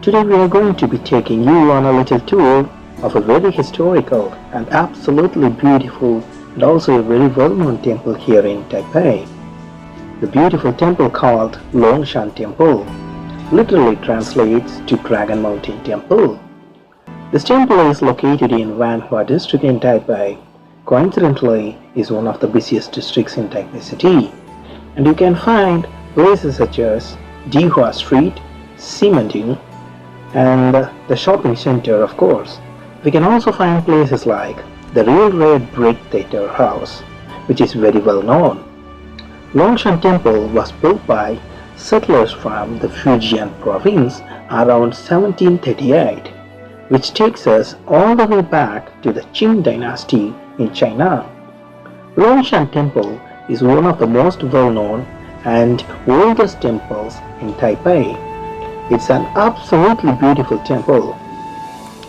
Today we are going to be taking you on a little tour of a very historical and absolutely beautiful and also a very well-known temple here in Taipei. The beautiful temple called Longshan Temple literally translates to Dragon Mountain Temple. This temple is located in Wanhua district in Taipei. Coincidentally, is one of the busiest districts in Taipei city, and you can find places such as Dihua Street, Ximending, and the shopping center, of course. We can also find places like the Real Red Brick Theatre House, which is very well known. Longshan Temple was built by settlers from the Fujian province around 1738, which takes us all the way back to the Qing dynasty in China. Longshan Temple is one of the most well-known and oldest temples in Taipei. It's an absolutely beautiful temple,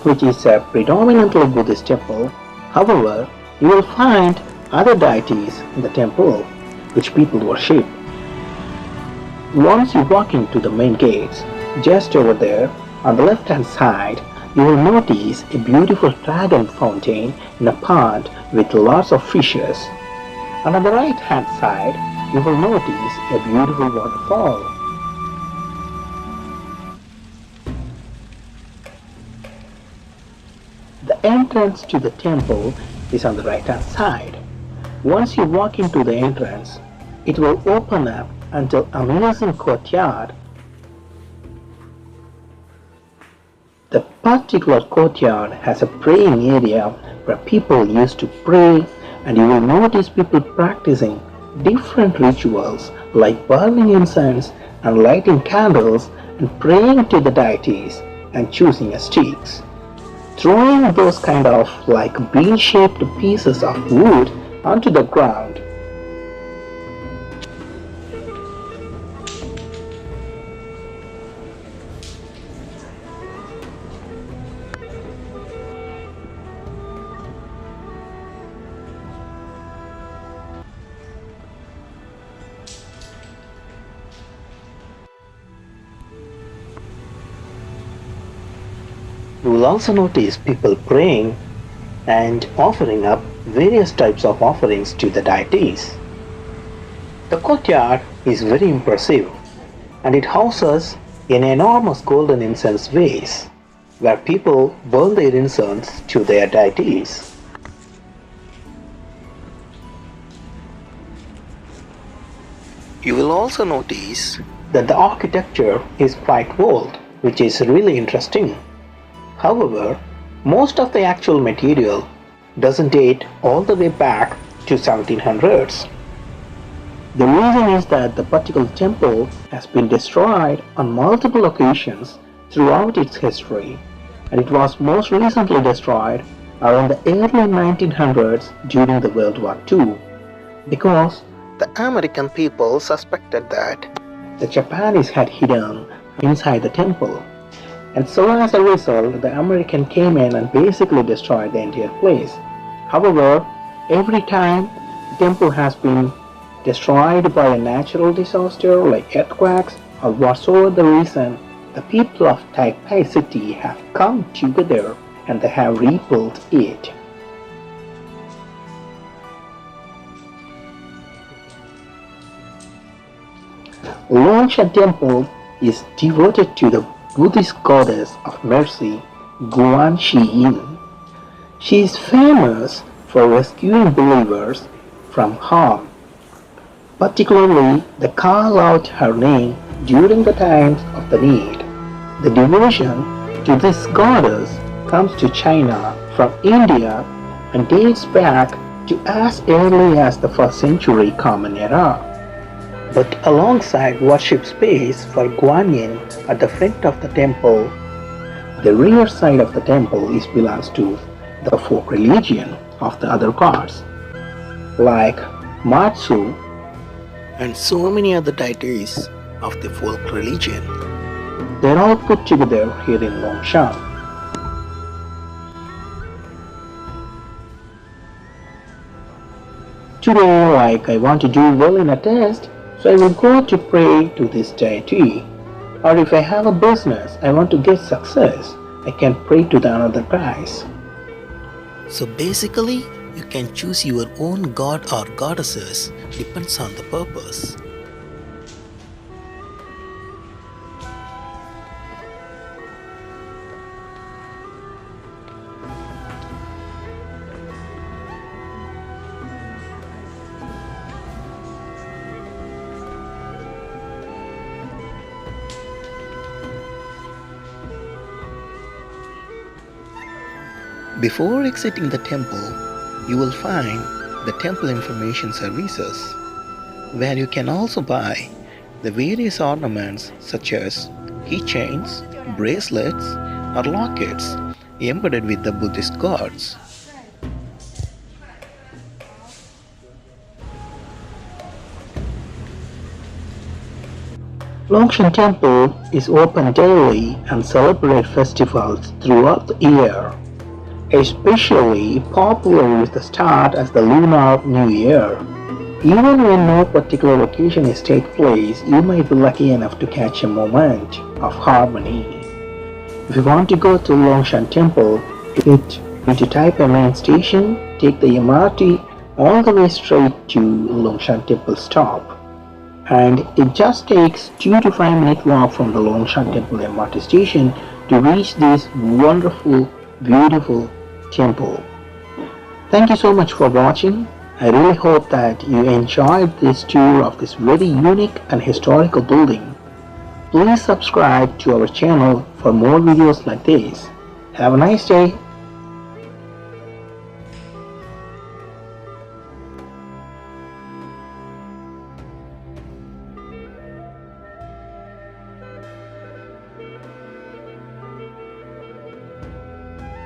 which is a predominantly Buddhist temple. However, you will find other deities in the temple which people worship. Once you walk into the main gates, just over there on the left hand side, you will notice a beautiful dragon fountain in a pond with lots of fishes. And on the right hand side, you will notice a beautiful waterfall. The entrance to the temple is on the right hand side. Once you walk into the entrance, it will open up until amazing courtyard. The particular courtyard has a praying area where people used to pray, and you will notice people practicing different rituals like burning incense and lighting candles and praying to the deities and choosing sticks. Throwing those kind of like bean-shaped pieces of wood onto the ground. You will also notice people praying and offering up various types of offerings to the deities. The courtyard is very impressive, and it houses an enormous golden incense vase where people burn their incense to their deities. You will also notice that the architecture is quite old, which is really interesting. However, most of the actual material doesn't date all the way back to 1700s. The reason is that the particular temple has been destroyed on multiple occasions throughout its history, and it was most recently destroyed around the early 1900s during the World War II, because the American people suspected that the Japanese had hidden inside the temple. And so as a result, the American came in and basically destroyed the entire place. However, every time the temple has been destroyed by a natural disaster like earthquakes or whatsoever the reason, the people of Taipei city have come together and they have rebuilt it. Longshan Temple is devoted to the Buddhist goddess of mercy, GuanYin. She is famous for rescuing believers from harm, particularly they call out her name during the times of the need. The devotion to this goddess comes to China from India and dates back to as early as the 1st century Common Era. But alongside worship space for GuanYin at the front of the temple, the rear side of the temple belongs to the folk religion of the other gods, like Matsu and so many other deities of the folk religion. They're all put together here in Longshan. Today, like I want to do well in a test, so I will go to pray to this deity. Or if I have a business, I want to get success, I can pray to the another guys. So basically, you can choose your own god or goddesses, depends on the purpose. Before exiting the temple, you will find the temple information services, where you can also buy the various ornaments such as keychains, bracelets, or lockets embedded with the Buddhist gods. Longshan Temple is open daily and celebrate festivals throughout the year. Especially popular with the start as the Lunar New Year. Even when no particular occasion is take place, you might be lucky enough to catch a moment of harmony. If you want to go to Longshan Temple, you need to Taipei main station, take the MRT all the way straight to Longshan Temple stop. And it just takes 2 to 5 minute walk from the Longshan Temple MRT station to reach this wonderful, beautiful temple. Thank you so much for watching. I really hope that you enjoyed this tour of this very unique and historical building. Please subscribe to our channel for more videos like this. Have a nice day.